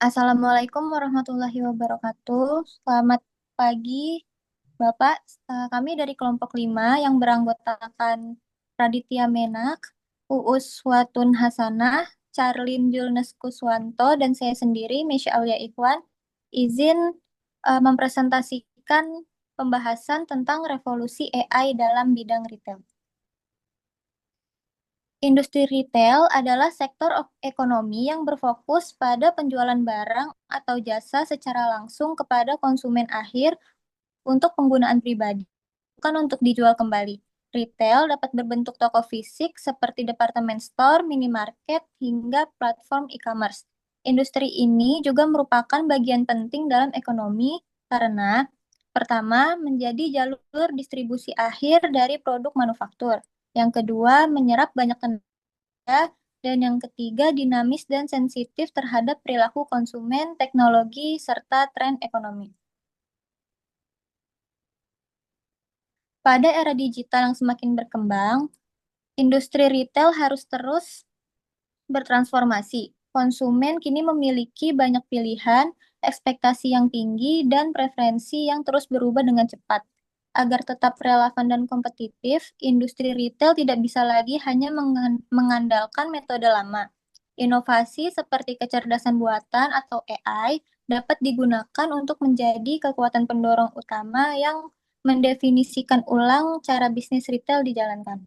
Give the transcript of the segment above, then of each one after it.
Assalamualaikum warahmatullahi wabarakatuh. Selamat pagi, Bapak. Kami dari kelompok 5 yang beranggotakan Raditya Menak, Uus Watun Hasanah, Charlin Julnes Kuswanto, dan saya sendiri, Mesya Aulia Ikhwan, izin mempresentasikan pembahasan tentang revolusi AI dalam bidang retail. Industri retail adalah sektor ekonomi yang berfokus pada penjualan barang atau jasa secara langsung kepada konsumen akhir untuk penggunaan pribadi, bukan untuk dijual kembali. Retail dapat berbentuk toko fisik seperti departemen store, minimarket, hingga platform e-commerce. Industri ini juga merupakan bagian penting dalam ekonomi karena pertama, menjadi jalur distribusi akhir dari produk manufaktur. Yang kedua, menyerap banyak tenaga. Dan yang ketiga, dinamis dan sensitif terhadap perilaku konsumen, teknologi, serta tren ekonomi. Pada era digital yang semakin berkembang, industri retail harus terus bertransformasi. Konsumen kini memiliki banyak pilihan, ekspektasi yang tinggi, dan preferensi yang terus berubah dengan cepat. Agar tetap relevan dan kompetitif, industri retail tidak bisa lagi hanya mengandalkan metode lama. Inovasi seperti kecerdasan buatan atau AI dapat digunakan untuk menjadi kekuatan pendorong utama yang mendefinisikan ulang cara bisnis retail dijalankan.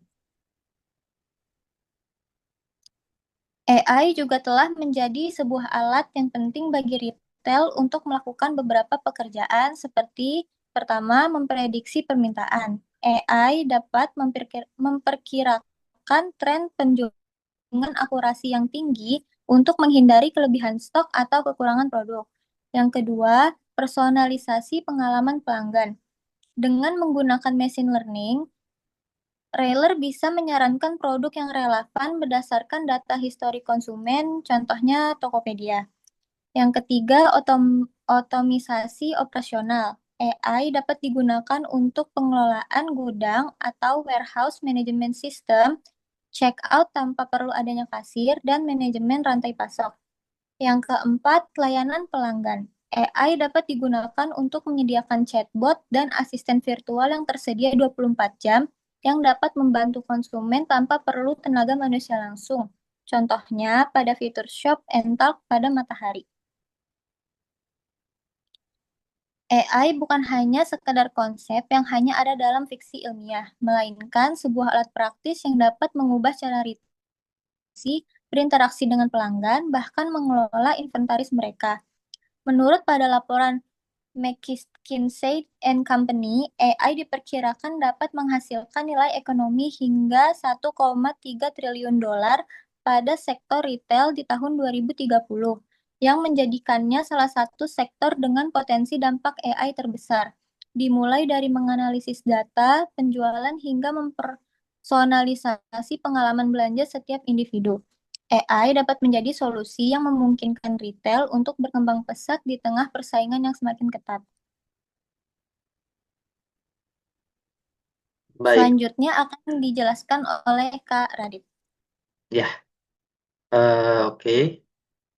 AI juga telah menjadi sebuah alat yang penting bagi retail untuk melakukan beberapa pekerjaan seperti pertama, memprediksi permintaan. AI dapat memperkirakan tren penjualan dengan akurasi yang tinggi untuk menghindari kelebihan stok atau kekurangan produk. Yang kedua, personalisasi pengalaman pelanggan. Dengan menggunakan machine learning, Railer bisa menyarankan produk yang relevan berdasarkan data histori konsumen, contohnya Tokopedia. Yang ketiga, otomisasi operasional. AI dapat digunakan untuk pengelolaan gudang atau warehouse management system, check out tanpa perlu adanya kasir, dan manajemen rantai pasok. Yang keempat, layanan pelanggan. AI dapat digunakan untuk menyediakan chatbot dan asisten virtual yang tersedia 24 jam yang dapat membantu konsumen tanpa perlu tenaga manusia langsung. Contohnya pada fitur Shop and Talk pada Matahari. AI bukan hanya sekedar konsep yang hanya ada dalam fiksi ilmiah, melainkan sebuah alat praktis yang dapat mengubah cara berinteraksi dengan pelanggan, bahkan mengelola inventaris mereka. Menurut pada laporan McKinsey and Company, AI diperkirakan dapat menghasilkan nilai ekonomi hingga 1,3 triliun dolar pada sektor retail di tahun 2030, yang menjadikannya salah satu sektor dengan potensi dampak AI terbesar. Dimulai dari menganalisis data, penjualan, hingga mempersonalisasi pengalaman belanja setiap individu. AI dapat menjadi solusi yang memungkinkan retail untuk berkembang pesat di tengah persaingan yang semakin ketat. Baik, Selanjutnya akan dijelaskan oleh Kak Radit. ya, oke.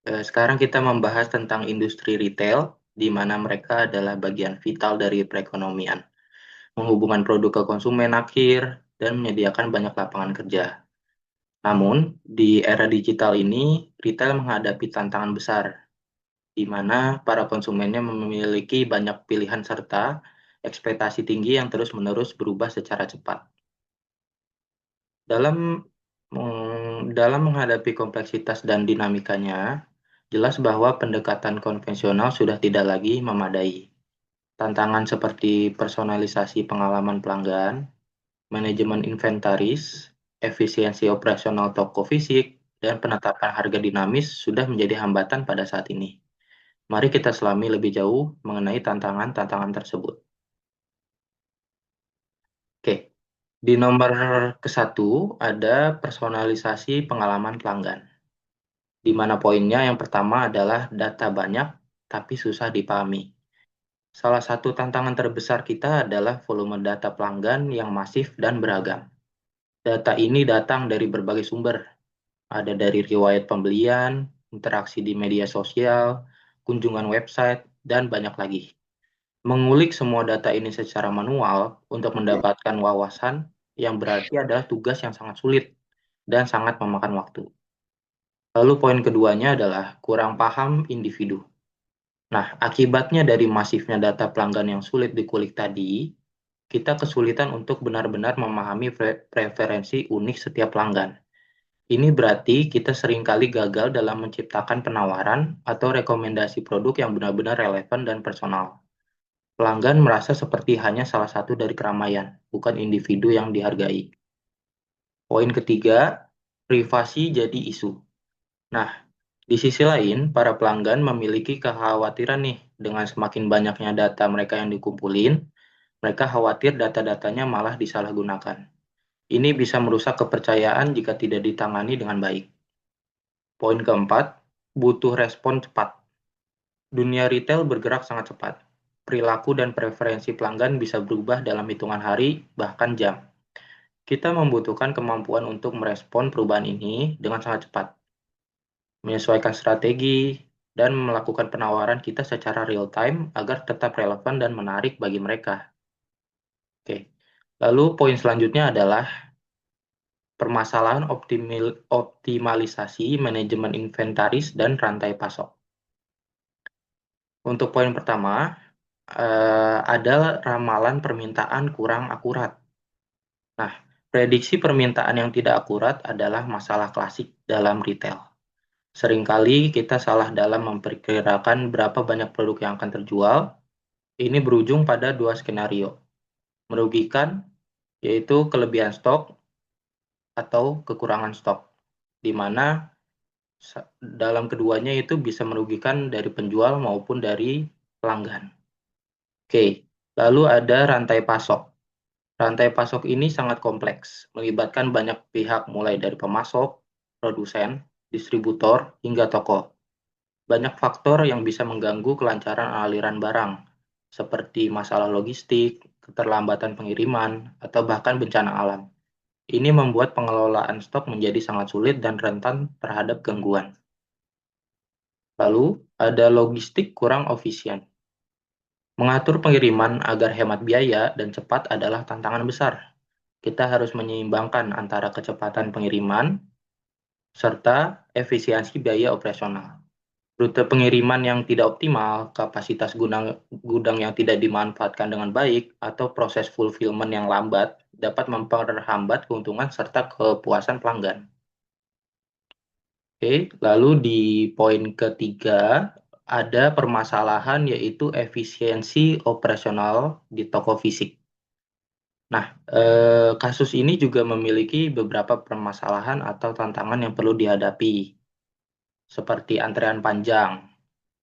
Sekarang kita membahas tentang industri retail, di mana mereka adalah bagian vital dari perekonomian, menghubungkan produk ke konsumen akhir, dan menyediakan banyak lapangan kerja. Namun, di era digital ini, retail menghadapi tantangan besar, di mana para konsumennya memiliki banyak pilihan serta ekspektasi tinggi yang terus-menerus berubah secara cepat. Dalam dalam menghadapi kompleksitas dan dinamikanya, jelas bahwa pendekatan konvensional sudah tidak lagi memadai. Tantangan seperti personalisasi pengalaman pelanggan, manajemen inventaris, efisiensi operasional toko fisik, dan penetapan harga dinamis sudah menjadi hambatan pada saat ini. Mari kita selami lebih jauh mengenai tantangan-tantangan tersebut. Oke, di nomor ke-1 ada personalisasi pengalaman pelanggan, di mana poinnya yang pertama adalah data banyak tapi susah dipahami. Salah satu tantangan terbesar kita adalah volume data pelanggan yang masif dan beragam. Data ini datang dari berbagai sumber, ada dari riwayat pembelian, interaksi di media sosial, kunjungan website, dan banyak lagi. Mengulik semua data ini secara manual untuk mendapatkan wawasan yang berarti adalah tugas yang sangat sulit dan sangat memakan waktu. Lalu poin keduanya adalah kurang paham individu. Nah, akibatnya dari masifnya data pelanggan yang sulit dikulik tadi, kita kesulitan untuk benar-benar memahami preferensi unik setiap pelanggan. Ini berarti kita seringkali gagal dalam menciptakan penawaran atau rekomendasi produk yang benar-benar relevan dan personal. Pelanggan merasa seperti hanya salah satu dari keramaian, bukan individu yang dihargai. Poin ketiga, privasi jadi isu. Nah, di sisi lain, para pelanggan memiliki kekhawatiran nih, dengan semakin banyaknya data mereka yang dikumpulin, mereka khawatir data-datanya malah disalahgunakan. Ini bisa merusak kepercayaan jika tidak ditangani dengan baik. Poin keempat, butuh respon cepat. Dunia retail bergerak sangat cepat. Perilaku dan preferensi pelanggan bisa berubah dalam hitungan hari, bahkan jam. Kita membutuhkan kemampuan untuk merespon perubahan ini dengan sangat cepat, menyesuaikan strategi, dan melakukan penawaran kita secara real time agar tetap relevan dan menarik bagi mereka. Oke. Lalu poin selanjutnya adalah permasalahan optimalisasi manajemen inventaris dan rantai pasok. Untuk poin pertama, ada ramalan permintaan kurang akurat. Nah, prediksi permintaan yang tidak akurat adalah masalah klasik dalam retail. Seringkali kita salah dalam memperkirakan berapa banyak produk yang akan terjual. Ini berujung pada dua skenario. Merugikan, yaitu kelebihan stok atau kekurangan stok, di mana dalam keduanya itu bisa merugikan dari penjual maupun dari pelanggan. Oke, lalu ada rantai pasok. Rantai pasok ini sangat kompleks, melibatkan banyak pihak mulai dari pemasok, produsen, distributor, hingga toko. Banyak faktor yang bisa mengganggu kelancaran aliran barang, seperti masalah logistik, keterlambatan pengiriman, atau bahkan bencana alam. Ini membuat pengelolaan stok menjadi sangat sulit dan rentan terhadap gangguan. Lalu, ada logistik kurang efisien. Mengatur pengiriman agar hemat biaya dan cepat adalah tantangan besar. Kita harus menyeimbangkan antara kecepatan pengiriman serta efisiensi biaya operasional. Rute pengiriman yang tidak optimal, kapasitas gudang yang tidak dimanfaatkan dengan baik, atau proses fulfillment yang lambat dapat memperhambat keuntungan serta kepuasan pelanggan. Oke, lalu di poin ketiga ada permasalahan yaitu efisiensi operasional di toko fisik. Nah, kasus ini juga memiliki beberapa permasalahan atau tantangan yang perlu dihadapi, seperti antrean panjang.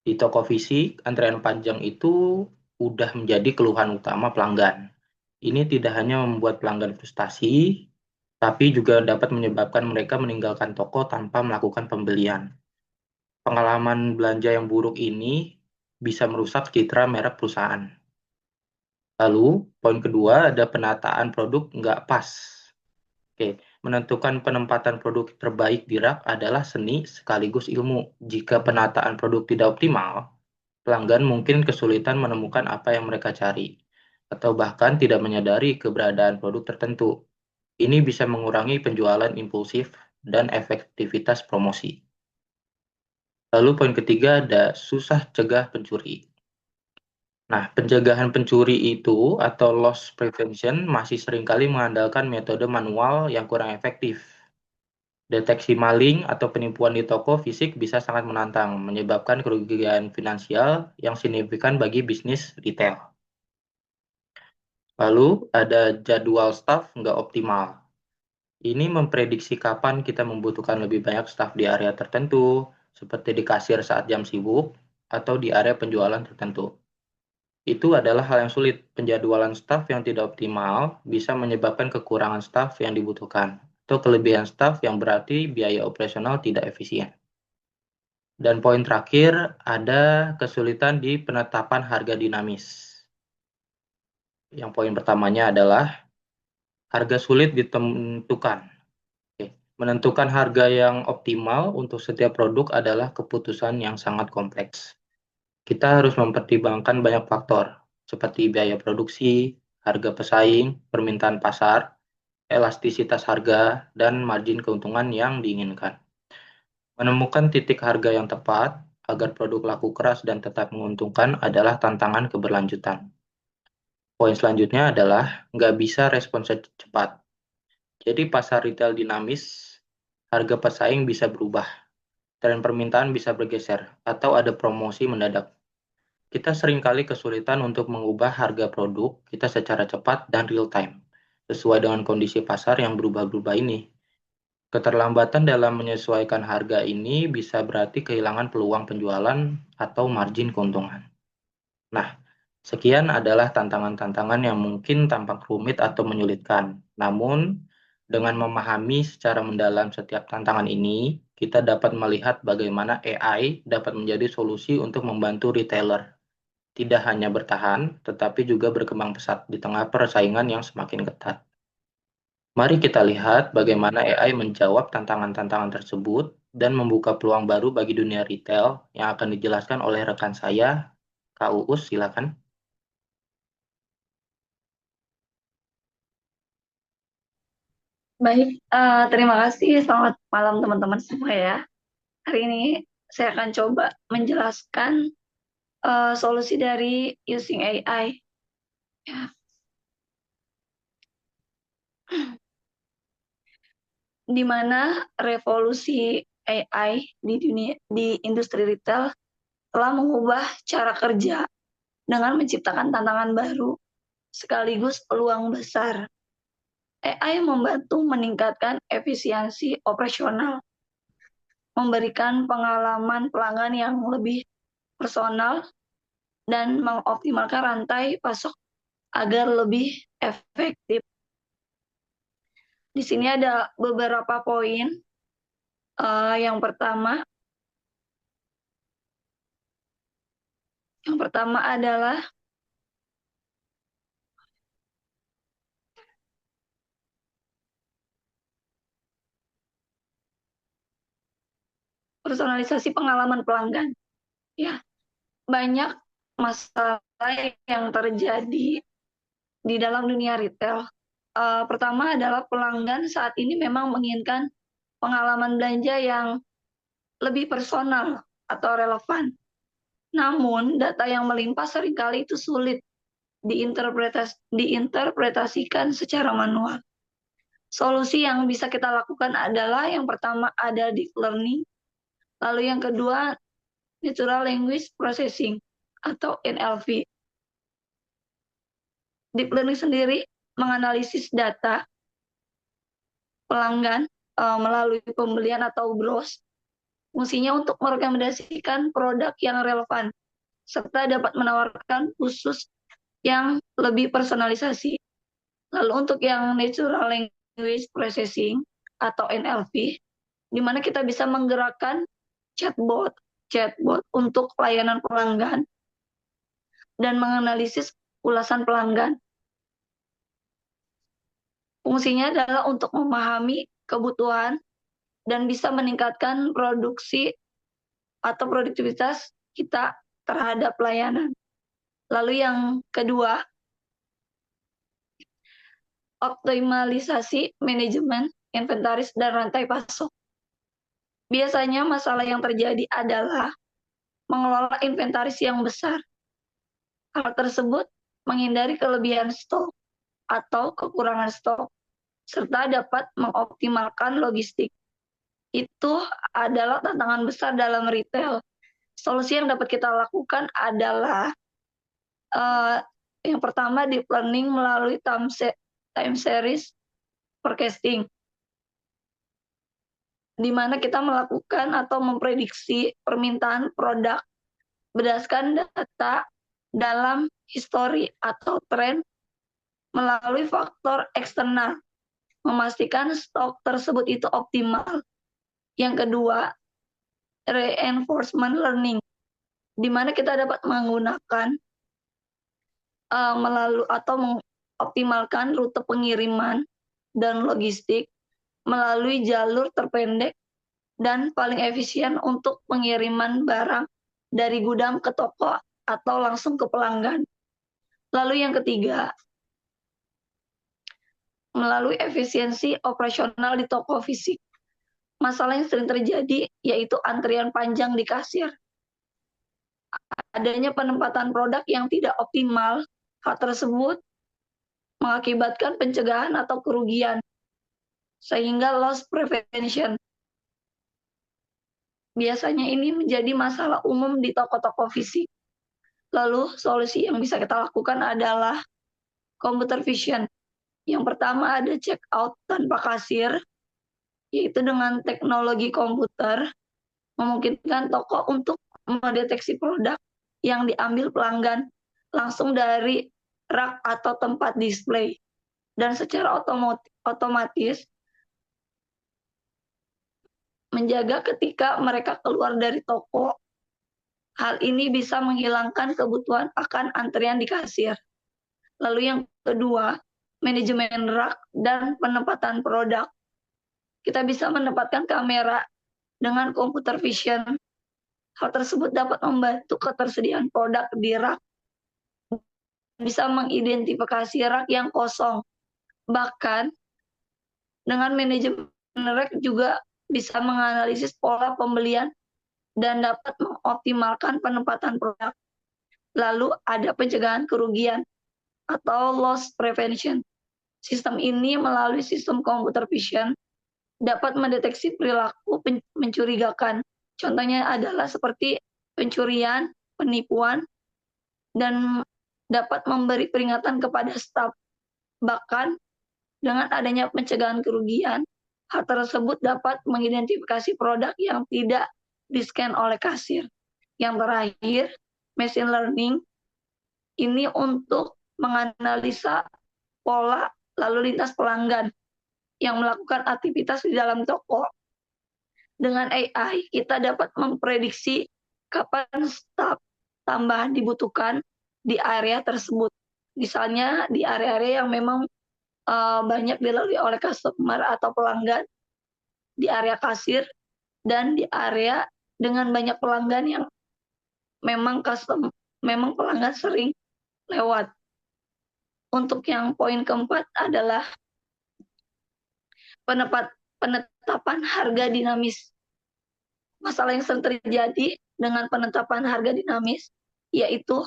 Di toko fisik, antrean panjang itu udah menjadi keluhan utama pelanggan. Ini tidak hanya membuat pelanggan frustasi, tapi juga dapat menyebabkan mereka meninggalkan toko tanpa melakukan pembelian. Pengalaman belanja yang buruk ini bisa merusak citra merek perusahaan. Lalu, poin kedua ada penataan produk nggak pas. Oke, menentukan penempatan produk terbaik di rak adalah seni sekaligus ilmu. Jika penataan produk tidak optimal, pelanggan mungkin kesulitan menemukan apa yang mereka cari, atau bahkan tidak menyadari keberadaan produk tertentu. Ini bisa mengurangi penjualan impulsif dan efektivitas promosi. Lalu poin ketiga ada susah cegah pencuri. Nah, pencegahan pencuri itu atau loss prevention masih seringkali mengandalkan metode manual yang kurang efektif. Deteksi maling atau penipuan di toko fisik bisa sangat menantang, menyebabkan kerugian finansial yang signifikan bagi bisnis retail. Lalu ada jadwal staff nggak optimal. Ini memprediksi kapan kita membutuhkan lebih banyak staff di area tertentu, seperti di kasir saat jam sibuk, atau di area penjualan tertentu. Itu adalah hal yang sulit. Penjadwalan staf yang tidak optimal bisa menyebabkan kekurangan staf yang dibutuhkan, atau kelebihan staf yang berarti biaya operasional tidak efisien. Dan poin terakhir, ada kesulitan di penetapan harga dinamis. Yang poin pertamanya adalah harga sulit ditentukan. Oke. Menentukan harga yang optimal untuk setiap produk adalah keputusan yang sangat kompleks. Kita harus mempertimbangkan banyak faktor, seperti biaya produksi, harga pesaing, permintaan pasar, elastisitas harga, dan margin keuntungan yang diinginkan. Menemukan titik harga yang tepat agar produk laku keras dan tetap menguntungkan adalah tantangan keberlanjutan. Poin selanjutnya adalah nggak bisa respons cepat. Jadi pasar retail dinamis, harga pesaing bisa berubah, tren permintaan bisa bergeser, atau ada promosi mendadak. Kita seringkali kesulitan untuk mengubah harga produk kita secara cepat dan real time, sesuai dengan kondisi pasar yang berubah-berubah ini. Keterlambatan dalam menyesuaikan harga ini bisa berarti kehilangan peluang penjualan atau margin keuntungan. Nah, sekian adalah tantangan-tantangan yang mungkin tampak rumit atau menyulitkan. Namun, dengan memahami secara mendalam setiap tantangan ini, kita dapat melihat bagaimana AI dapat menjadi solusi untuk membantu retailer tidak hanya bertahan, tetapi juga berkembang pesat di tengah persaingan yang semakin ketat. Mari kita lihat bagaimana AI menjawab tantangan-tantangan tersebut dan membuka peluang baru bagi dunia retail yang akan dijelaskan oleh rekan saya, Kak Uus, silakan. Baik, terima kasih. Selamat malam teman-teman semua ya. Hari ini saya akan coba menjelaskan solusi dari using AI. Ya. Di mana revolusi AI di industri retail telah mengubah cara kerja dengan menciptakan tantangan baru sekaligus peluang besar. AI membantu meningkatkan efisiensi operasional, memberikan pengalaman pelanggan yang lebih personal, dan mengoptimalkan rantai pasok agar lebih efektif. Di sini ada beberapa poin. Yang pertama adalah personalisasi pengalaman pelanggan. Ya, banyak masalah yang terjadi di dalam dunia retail. Pertama adalah pelanggan saat ini memang menginginkan pengalaman belanja yang lebih personal atau relevan. Namun, data yang melimpah seringkali itu sulit diinterpretasikan secara manual. Solusi yang bisa kita lakukan adalah yang pertama ada deep learning, lalu yang kedua natural language processing atau NLP. Deep learning sendiri menganalisis data pelanggan melalui pembelian atau browse, fungsinya untuk merekomendasikan produk yang relevan serta dapat menawarkan khusus yang lebih personalisasi. Lalu untuk yang natural language processing atau NLP, di mana kita bisa menggerakkan chatbot untuk layanan pelanggan dan menganalisis ulasan pelanggan. Fungsinya adalah untuk memahami kebutuhan dan bisa meningkatkan produksi atau produktivitas kita terhadap layanan. Lalu yang kedua, optimalisasi manajemen inventaris dan rantai pasok. Biasanya masalah yang terjadi adalah mengelola inventaris yang besar. Hal tersebut menghindari kelebihan stok atau kekurangan stok, serta dapat mengoptimalkan logistik. Itu adalah tantangan besar dalam retail. Solusi yang dapat kita lakukan adalah yang pertama deep learning melalui time series forecasting, di mana kita melakukan atau memprediksi permintaan produk berdasarkan data dalam histori atau tren melalui faktor eksternal, memastikan stok tersebut itu optimal. Yang kedua, reinforcement learning, di mana kita dapat menggunakan melalui atau mengoptimalkan rute pengiriman dan logistik melalui jalur terpendek dan paling efisien untuk pengiriman barang dari gudang ke toko atau langsung ke pelanggan. Lalu yang ketiga, melalui efisiensi operasional di toko fisik. Masalah yang sering terjadi yaitu antrian panjang di kasir. Adanya penempatan produk yang tidak optimal, hal tersebut mengakibatkan pencegahan atau kerugian, sehingga loss prevention. Biasanya ini menjadi masalah umum di toko-toko fisik. Lalu solusi yang bisa kita lakukan adalah computer vision. Yang pertama ada check out tanpa kasir, yaitu dengan teknologi komputer memungkinkan toko untuk mendeteksi produk yang diambil pelanggan langsung dari rak atau tempat display, dan secara otomatis menjaga ketika mereka keluar dari toko. Hal ini bisa menghilangkan kebutuhan akan antrian di kasir. Lalu yang kedua, manajemen rak dan penempatan produk. Kita bisa menempatkan kamera dengan computer vision. Hal tersebut dapat membantu ketersediaan produk di rak, bisa mengidentifikasi rak yang kosong. Bahkan dengan manajemen rak juga bisa menganalisis pola pembelian dan dapat mengoptimalkan penempatan produk. Lalu ada pencegahan kerugian atau loss prevention. Sistem ini melalui sistem computer vision dapat mendeteksi perilaku mencurigakan. Contohnya adalah seperti pencurian, penipuan, dan dapat memberi peringatan kepada staf. Bahkan dengan adanya pencegahan kerugian, hal tersebut dapat mengidentifikasi produk yang tidak di-scan oleh kasir. Yang terakhir, machine learning ini untuk menganalisa pola lalu lintas pelanggan yang melakukan aktivitas di dalam toko. Dengan AI, kita dapat memprediksi kapan staf tambahan dibutuhkan di area tersebut. Misalnya di area-area yang memang banyak dilalui oleh customer atau pelanggan, di area kasir, dan di area dengan banyak pelanggan yang memang pelanggan sering lewat. Untuk yang poin keempat adalah penetapan harga dinamis. Masalah yang sering terjadi dengan penetapan harga dinamis yaitu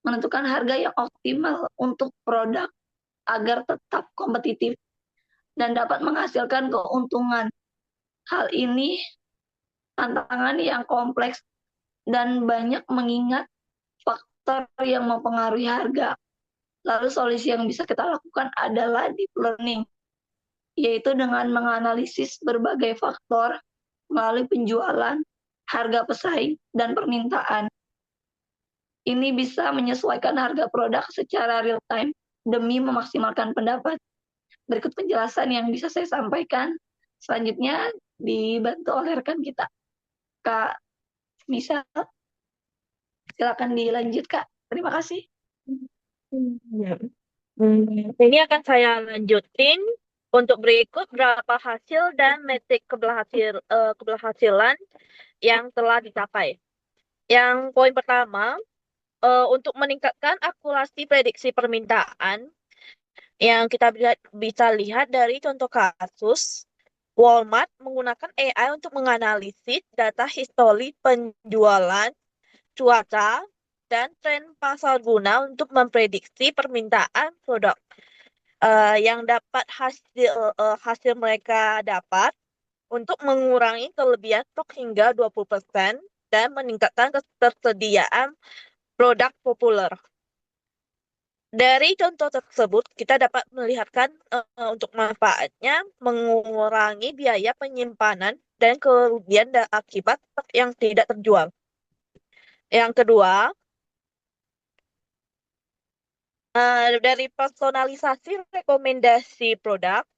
menentukan harga yang optimal untuk produk agar tetap kompetitif dan dapat menghasilkan keuntungan. Hal ini tantangan yang kompleks dan banyak mengingat faktor yang mempengaruhi harga. Lalu solusi yang bisa kita lakukan adalah deep learning, yaitu dengan menganalisis berbagai faktor melalui penjualan, harga pesaing, dan permintaan. Ini bisa menyesuaikan harga produk secara real time demi memaksimalkan pendapat. Berikut penjelasan yang bisa saya sampaikan. Selanjutnya dibantu oleh rekan kita, Kak Misal. Silakan dilanjut, Kak. Terima kasih. Ya. Ini akan saya lanjutin untuk berikut berapa hasil dan metrik keberhasilan yang telah dicapai. Yang poin pertama, untuk meningkatkan akurasi prediksi permintaan, yang kita bisa lihat dari contoh kasus, Walmart menggunakan AI untuk menganalisis data histori penjualan, cuaca, dan tren pasar guna untuk memprediksi permintaan produk. Yang dapat hasil mereka dapat untuk mengurangi kelebihan stok hingga 20% dan meningkatkan ketersediaan produk populer. Dari contoh tersebut, kita dapat melihatkan untuk manfaatnya mengurangi biaya penyimpanan dan kerugian akibat stok yang tidak terjual. Yang kedua, dari personalisasi rekomendasi produk,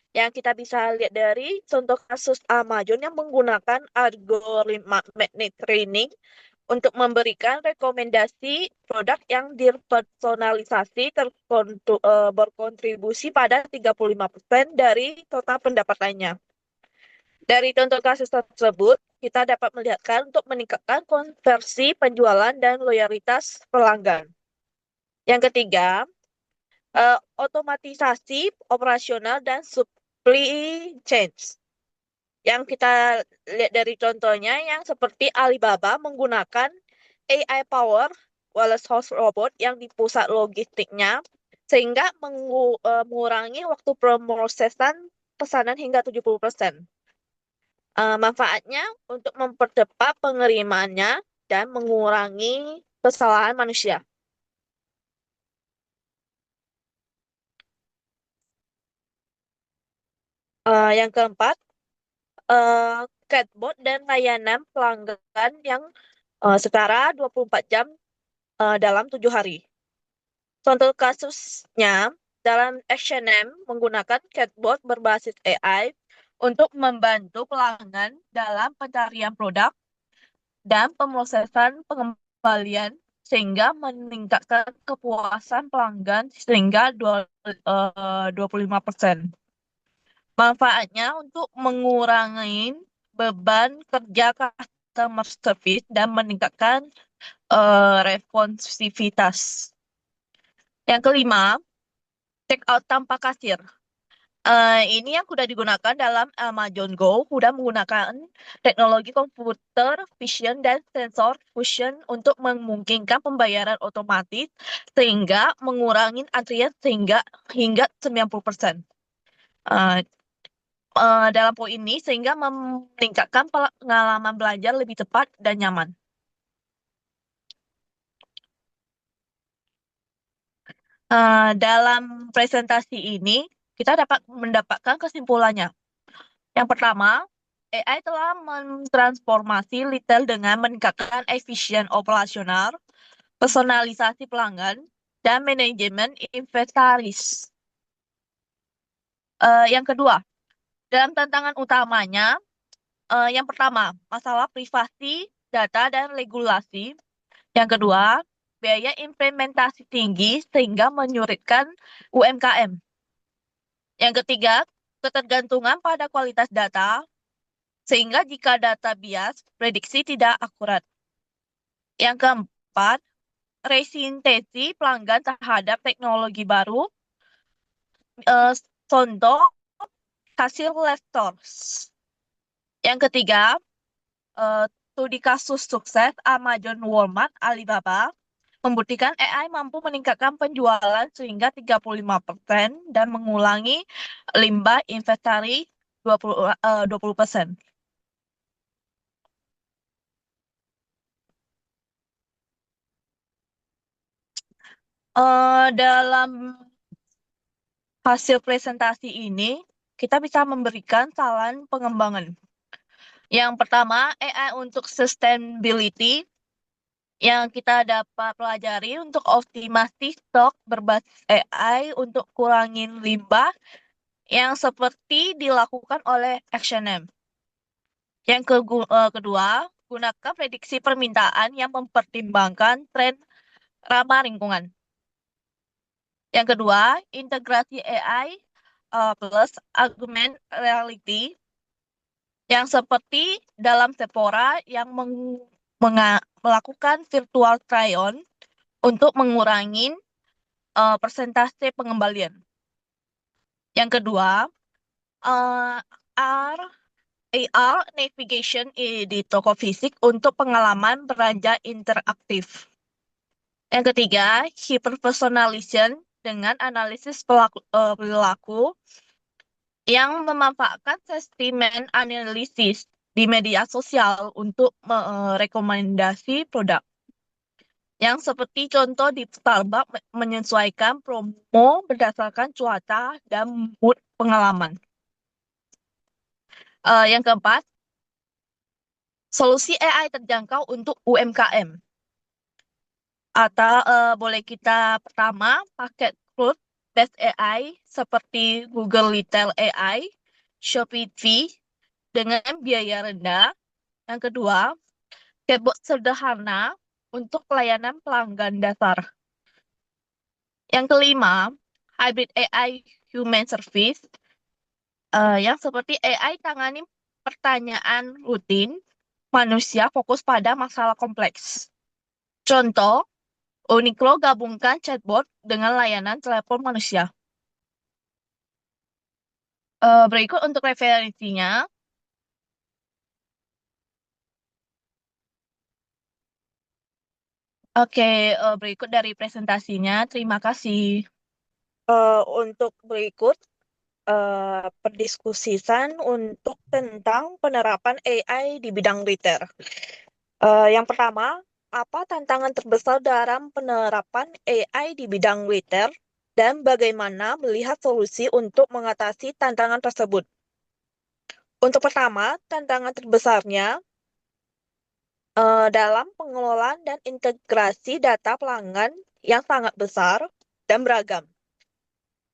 yang kita bisa lihat dari contoh kasus Amazon yang menggunakan algoritma magnet training untuk memberikan rekomendasi produk yang dipersonalisasi berkontribusi pada 35% dari total pendapatannya. Dari contoh kasus tersebut, kita dapat melihatkan untuk meningkatkan konversi penjualan dan loyalitas pelanggan. Yang ketiga, otomatisasi operasional dan supply chains. Yang kita lihat dari contohnya yang seperti Alibaba menggunakan AI Power Warehouse House Robot yang di pusat logistiknya sehingga mengurangi waktu pemrosesan pesanan hingga 70%. Manfaatnya untuk mempercepat pengirimannya dan mengurangi kesalahan manusia. Yang keempat, chatbot dan layanan pelanggan yang secara 24 jam dalam 7 hari. Contoh kasusnya, dalam H&M menggunakan chatbot berbasis AI untuk membantu pelanggan dalam pencarian produk dan pemrosesan pengembalian sehingga meningkatkan kepuasan pelanggan sehingga 25%. Manfaatnya untuk mengurangi beban kerja customer service dan meningkatkan responsivitas. Yang kelima, check out tanpa kasir. Ini yang sudah digunakan dalam Amazon Go, sudah menggunakan teknologi komputer vision dan sensor fusion untuk memungkinkan pembayaran otomatis sehingga mengurangi antrian hingga 90%. Dalam poin ini sehingga meningkatkan pengalaman belajar lebih cepat dan nyaman. Dalam presentasi ini, kita dapat mendapatkan kesimpulannya. Yang pertama, AI telah mentransformasi retail dengan meningkatkan efisien operasional, personalisasi pelanggan, dan manajemen inventaris. Yang kedua, dalam tantangan utamanya, yang pertama, masalah privasi, data, dan regulasi. Yang kedua, biaya implementasi tinggi sehingga menyulitkan UMKM. Yang ketiga, ketergantungan pada kualitas data, sehingga jika data bias, prediksi tidak akurat. Yang keempat, resistensi pelanggan terhadap teknologi baru, contoh hasil Stores. Yang ketiga, studi kasus sukses Amazon, Walmart, Alibaba, membuktikan AI mampu meningkatkan penjualan sehingga 35% dan mengulangi limbah inventari 20%. Dalam hasil presentasi ini, kita bisa memberikan saran pengembangan. Yang pertama, AI untuk sustainability, yang kita dapat pelajari untuk optimasi stok berbasis AI untuk kurangin limbah yang seperti dilakukan oleh H&M. Yang kedua, gunakan prediksi permintaan yang mempertimbangkan tren ramah lingkungan. Yang kedua, integrasi AI plus augmented reality yang seperti dalam Sephora yang melakukan virtual try-on untuk mengurangi persentase pengembalian. Yang kedua, AR navigation di toko fisik untuk pengalaman belanja interaktif. Yang ketiga, hyper-personalization dengan analisis perilaku yang memanfaatkan sentimen analisis di media sosial untuk merekomendasi produk. Yang seperti contoh di Starbucks menyesuaikan promo berdasarkan cuaca dan mood pengalaman. Yang keempat, solusi AI terjangkau untuk UMKM. Atau boleh kita pertama pakai cloud based AI seperti Google Retail AI, Shopee dengan biaya rendah. Yang kedua, chatbot sederhana untuk layanan pelanggan dasar. Yang kelima, hybrid AI human service, yang seperti AI tangani pertanyaan rutin, manusia fokus pada masalah kompleks. Contoh, Uniqlo gabungkan chatbot dengan layanan telepon manusia. Berikut untuk referensinya. Oke, berikut dari presentasinya. Terima kasih. Untuk berikut perdiskusian untuk tentang penerapan AI di bidang retail. Yang pertama, apa tantangan terbesar dalam penerapan AI di bidang retail dan bagaimana melihat solusi untuk mengatasi tantangan tersebut? Untuk pertama, tantangan terbesarnya dalam pengelolaan dan integrasi data pelanggan yang sangat besar dan beragam.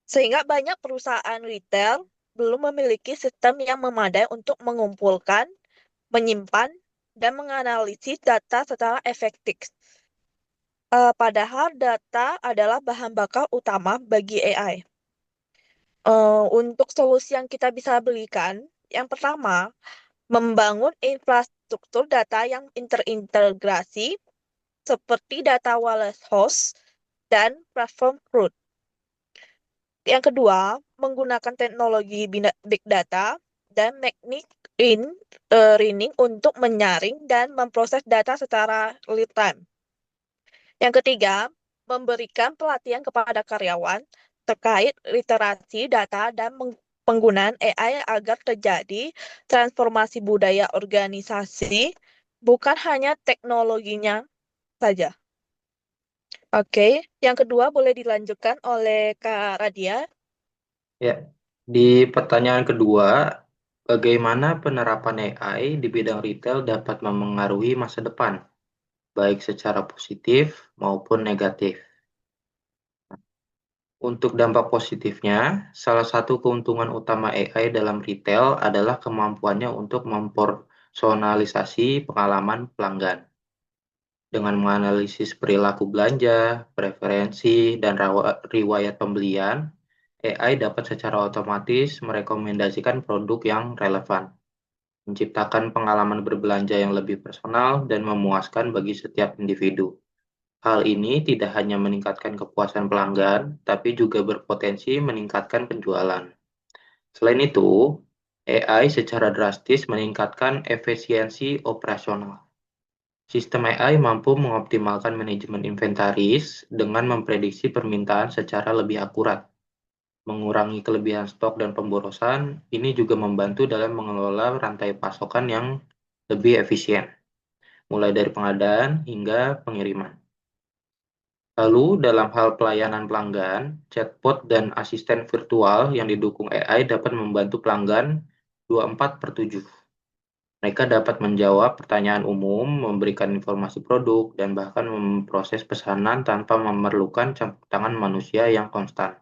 Sehingga banyak perusahaan retail belum memiliki sistem yang memadai untuk mengumpulkan, menyimpan, dan menganalisis data secara efektif. Padahal data adalah bahan bakar utama bagi AI. Untuk solusi yang kita bisa berikan, yang pertama, membangun infrastruktur data yang terintegrasi seperti data warehouse dan platform cloud. Yang kedua, menggunakan teknologi big data dan machine learning untuk menyaring dan memproses data secara real time. Yang ketiga, memberikan pelatihan kepada karyawan terkait literasi data dan penggunaan AI agar terjadi transformasi budaya organisasi, bukan hanya teknologinya saja. Oke, yang kedua boleh dilanjutkan oleh Kak Radia. Ya, di pertanyaan kedua, bagaimana penerapan AI di bidang retail dapat memengaruhi masa depan, baik secara positif maupun negatif? Untuk dampak positifnya, salah satu keuntungan utama AI dalam retail adalah kemampuannya untuk mempersonalisasi pengalaman pelanggan. Dengan menganalisis perilaku belanja, preferensi, dan riwayat pembelian, AI dapat secara otomatis merekomendasikan produk yang relevan, menciptakan pengalaman berbelanja yang lebih personal dan memuaskan bagi setiap individu. Hal ini tidak hanya meningkatkan kepuasan pelanggan, tapi juga berpotensi meningkatkan penjualan. Selain itu, AI secara drastis meningkatkan efisiensi operasional. Sistem AI mampu mengoptimalkan manajemen inventaris dengan memprediksi permintaan secara lebih akurat, mengurangi kelebihan stok dan pemborosan. Ini juga membantu dalam mengelola rantai pasokan yang lebih efisien, mulai dari pengadaan hingga pengiriman. Lalu, dalam hal pelayanan pelanggan, chatbot dan asisten virtual yang didukung AI dapat membantu pelanggan 24/7. Mereka dapat menjawab pertanyaan umum, memberikan informasi produk, dan bahkan memproses pesanan tanpa memerlukan campur tangan manusia yang konstan,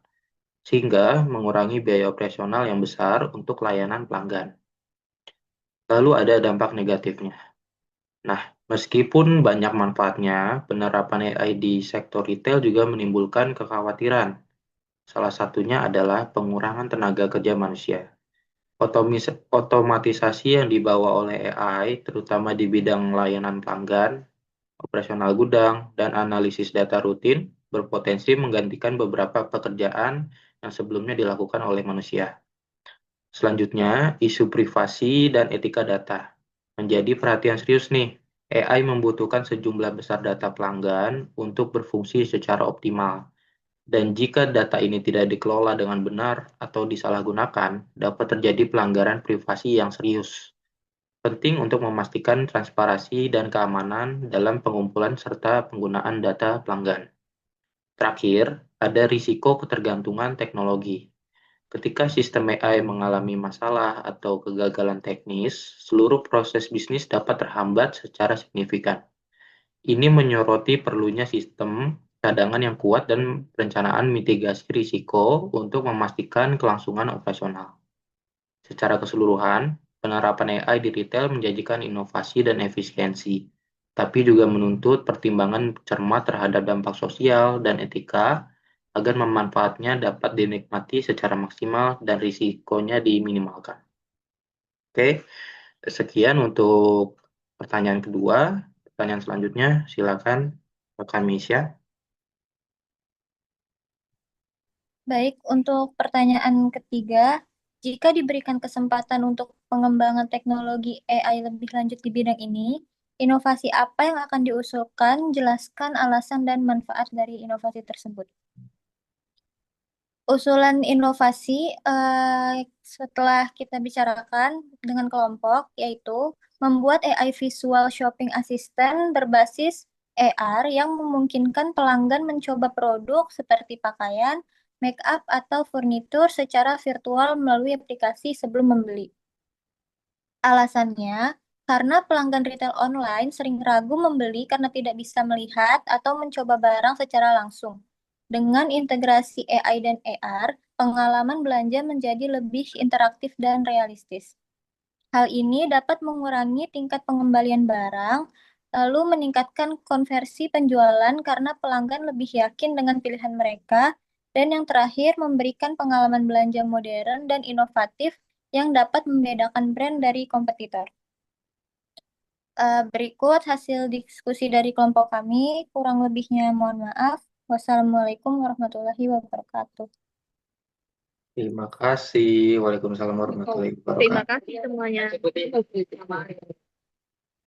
sehingga mengurangi biaya operasional yang besar untuk layanan pelanggan. Lalu ada dampak negatifnya. Nah, meskipun banyak manfaatnya, penerapan AI di sektor retail juga menimbulkan kekhawatiran. Salah satunya adalah pengurangan tenaga kerja manusia. Otomatisasi yang dibawa oleh AI, terutama di bidang layanan pelanggan, operasional gudang, dan analisis data rutin, berpotensi menggantikan beberapa pekerjaan yang sebelumnya dilakukan oleh manusia. Selanjutnya, isu privasi dan etika data. Menjadi perhatian serius nih, AI membutuhkan sejumlah besar data pelanggan untuk berfungsi secara optimal. Dan jika data ini tidak dikelola dengan benar atau disalahgunakan, dapat terjadi pelanggaran privasi yang serius. Penting untuk memastikan transparansi dan keamanan dalam pengumpulan serta penggunaan data pelanggan. Terakhir, ada risiko ketergantungan teknologi. Ketika sistem AI mengalami masalah atau kegagalan teknis, seluruh proses bisnis dapat terhambat secara signifikan. Ini menyoroti perlunya sistem cadangan yang kuat dan perencanaan mitigasi risiko untuk memastikan kelangsungan operasional. Secara keseluruhan, penerapan AI di retail menjanjikan inovasi dan efisiensi, tapi juga menuntut pertimbangan cermat terhadap dampak sosial dan etika agar manfaatnya dapat dinikmati secara maksimal dan risikonya diminimalkan. Oke, sekian untuk pertanyaan kedua. Pertanyaan selanjutnya, silakan rekan Misha. Baik, untuk pertanyaan ketiga, jika diberikan kesempatan untuk pengembangan teknologi AI lebih lanjut di bidang ini, inovasi apa yang akan diusulkan? Jelaskan alasan dan manfaat dari inovasi tersebut. Usulan inovasi setelah kita bicarakan dengan kelompok, yaitu membuat AI Visual Shopping Assistant berbasis AR yang memungkinkan pelanggan mencoba produk seperti pakaian, make up, atau furnitur secara virtual melalui aplikasi sebelum membeli. Alasannya, karena pelanggan retail online sering ragu membeli karena tidak bisa melihat atau mencoba barang secara langsung. Dengan integrasi AI dan AR, pengalaman belanja menjadi lebih interaktif dan realistis. Hal ini dapat mengurangi tingkat pengembalian barang, lalu meningkatkan konversi penjualan karena pelanggan lebih yakin dengan pilihan mereka, dan yang terakhir memberikan pengalaman belanja modern dan inovatif yang dapat membedakan brand dari kompetitor. Berikut hasil diskusi dari kelompok kami, kurang lebihnya mohon maaf. Wassalamualaikum warahmatullahi wabarakatuh. Terima kasih. Waalaikumsalam warahmatullahi Terima wabarakatuh. kasih semuanya.